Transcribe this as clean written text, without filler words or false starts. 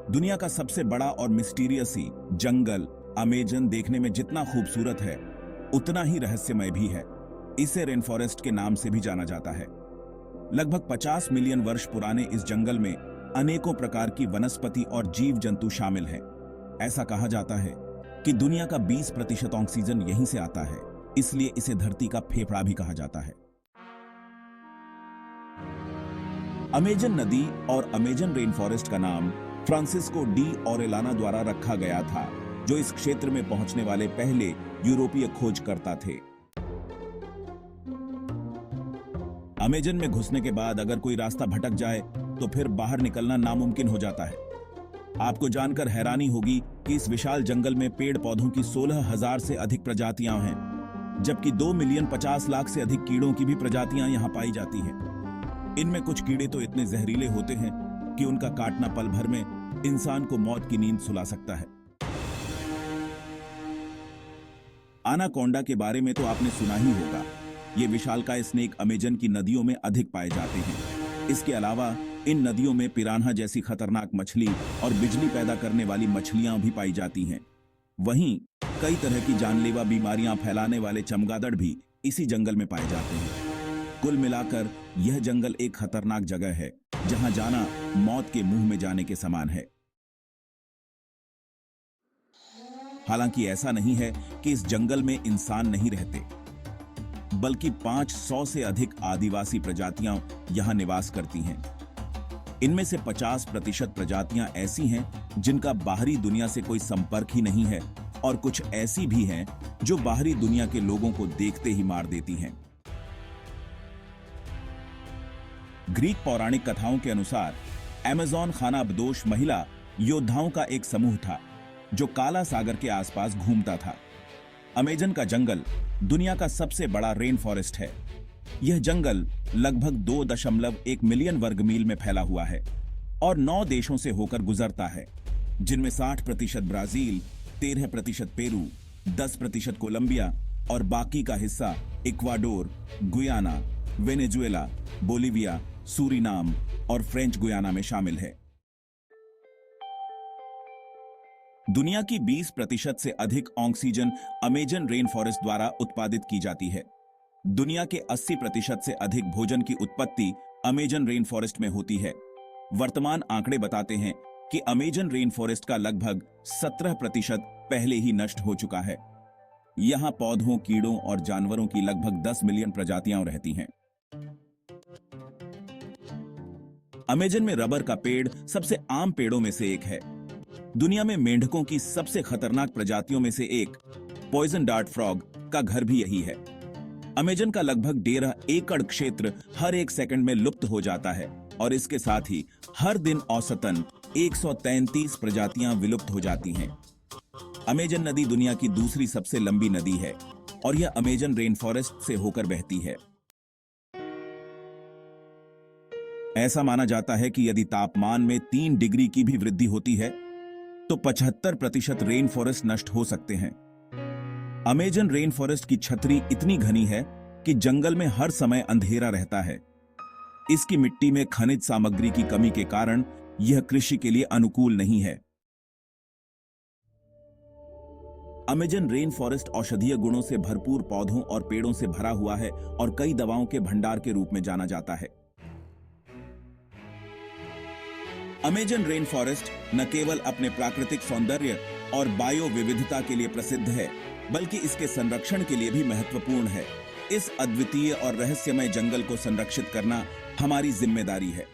दुनिया का सबसे बड़ा और मिस्टीरियस जंगल अमेजन देखने में जितना खूबसूरत है उतना ही रहस्यमय भी है। इसे रेन फॉरेस्ट के नाम से भी जाना जाता है। लगभग 50 मिलियन वर्ष पुराने इस जंगल में अनेकों प्रकार की वनस्पति और जीव जंतु शामिल हैं। ऐसा कहा जाता है कि दुनिया का 20% ऑक्सीजन यहीं से आता है, इसलिए इसे धरती का फेफड़ा भी कहा जाता है। अमेजन नदी और अमेजन रेन फॉरेस्ट का नाम फ्रांसिस्को डी ओरेलाना द्वारा रखा गया था, जो इस क्षेत्र में पहुंचने वाले पहले यूरोपीय खोजकर्ता थे। अमेजन में घुसने के बाद अगर कोई रास्ता भटक जाए तो फिर बाहर निकलना नामुमकिन हो जाता है। आपको जानकर हैरानी होगी कि इस विशाल जंगल में पेड़ पौधों की 16,000 से अधिक प्रजातियां हैं, जबकि 2,50,00,000 से अधिक कीड़ों की भी प्रजातियां यहां पाई जाती हैं। इनमें कुछ कीड़े तो इतने जहरीले होते हैं कि उनका काटना पल भर में इंसान को मौत की नींद सुला सकता है। एनाकोंडा के बारे में तो आपने सुना ही होगा। ये विशालकाय स्नेक अमेजन की नदियों में अधिक पाए जाते हैं। इसके अलावा इन नदियों में पिरान्हा जैसी खतरनाक मछली और बिजली पैदा करने वाली मछलियां भी पाई जाती हैं। वहीं कई तरह की जानलेवा बीमारियां फैलाने वाले चमगादड़ भी इसी जंगल में पाए जाते हैं। कुल मिलाकर यह जंगल एक खतरनाक जगह है, जहां जाना मौत के मुंह में जाने के समान है। हालांकि ऐसा नहीं है कि इस जंगल में इंसान नहीं रहते, बल्कि 500 से अधिक आदिवासी प्रजातियां यहां निवास करती हैं। इनमें से 50% प्रजातियां ऐसी हैं जिनका बाहरी दुनिया से कोई संपर्क ही नहीं है, और कुछ ऐसी भी हैं जो बाहरी दुनिया के लोगों को देखते ही मार देती हैं। ग्रीक पौराणिक कथाओं के अनुसार अमेज़न खानाबदोश महिला योद्धाओं का एक समूह था जो काला सागर के आसपास घूमता था। अमेजन का जंगल दुनिया का सबसे बड़ा रेन फॉरेस्ट है। यह जंगल लगभग 2.1 मिलियन वर्ग मील में फैला हुआ है और 9 देशों से होकर गुजरता है, जिनमें 60% ब्राजील, 13% पेरू, 10% कोलंबिया और बाकी का हिस्सा Ecuador, Guyana, Venezuela, Bolivia, Suriname और फ्रेंच गुयाना में शामिल है। दुनिया की 20% से अधिक ऑक्सीजन अमेजन रेन फॉरेस्ट द्वारा उत्पादित की जाती है। दुनिया के 80% से अधिक भोजन की उत्पत्ति अमेजन रेन फॉरेस्ट में होती है। वर्तमान आंकड़े बताते हैं कि अमेजन रेन फॉरेस्ट का लगभग 17% पहले ही नष्ट हो चुका है। यहां पौधों, कीड़ों और जानवरों की लगभग 10 मिलियन प्रजातियां रहती हैं। अमेजन में रबर का पेड़ सबसे आम पेड़ों में से एक है। दुनिया में मेंढकों की सबसे खतरनाक प्रजातियों में से एक पॉइजन डार्ट फ्रॉग का घर भी यही है। अमेजन का लगभग 1.5 एकड़ क्षेत्र हर एक सेकंड में लुप्त हो जाता है और इसके साथ ही हर दिन औसतन 133 प्रजातियां विलुप्त हो जाती हैं। अमेजन नदी दुनिया की दूसरी सबसे लंबी नदी है और यह अमेजन रेन फॉरेस्ट से होकर बहती है। ऐसा माना जाता है कि यदि तापमान में 3 डिग्री की भी वृद्धि होती है तो 75% रेन फॉरेस्ट नष्ट हो सकते हैं। अमेजन रेन फॉरेस्ट की छतरी इतनी घनी है कि जंगल में हर समय अंधेरा रहता है। इसकी मिट्टी में खनिज सामग्री की कमी के कारण यह कृषि के लिए अनुकूल नहीं है। अमेजन रेन फॉरेस्ट औषधीय गुणों से भरपूर पौधों और पेड़ों से भरा हुआ है और कई दवाओं के भंडार के रूप में जाना जाता है। अमेजन रेन फॉरेस्ट न केवल अपने प्राकृतिक सौंदर्य और बायो विविधता के लिए प्रसिद्ध है, बल्कि इसके संरक्षण के लिए भी महत्वपूर्ण है। इस अद्वितीय और रहस्यमय जंगल को संरक्षित करना हमारी जिम्मेदारी है।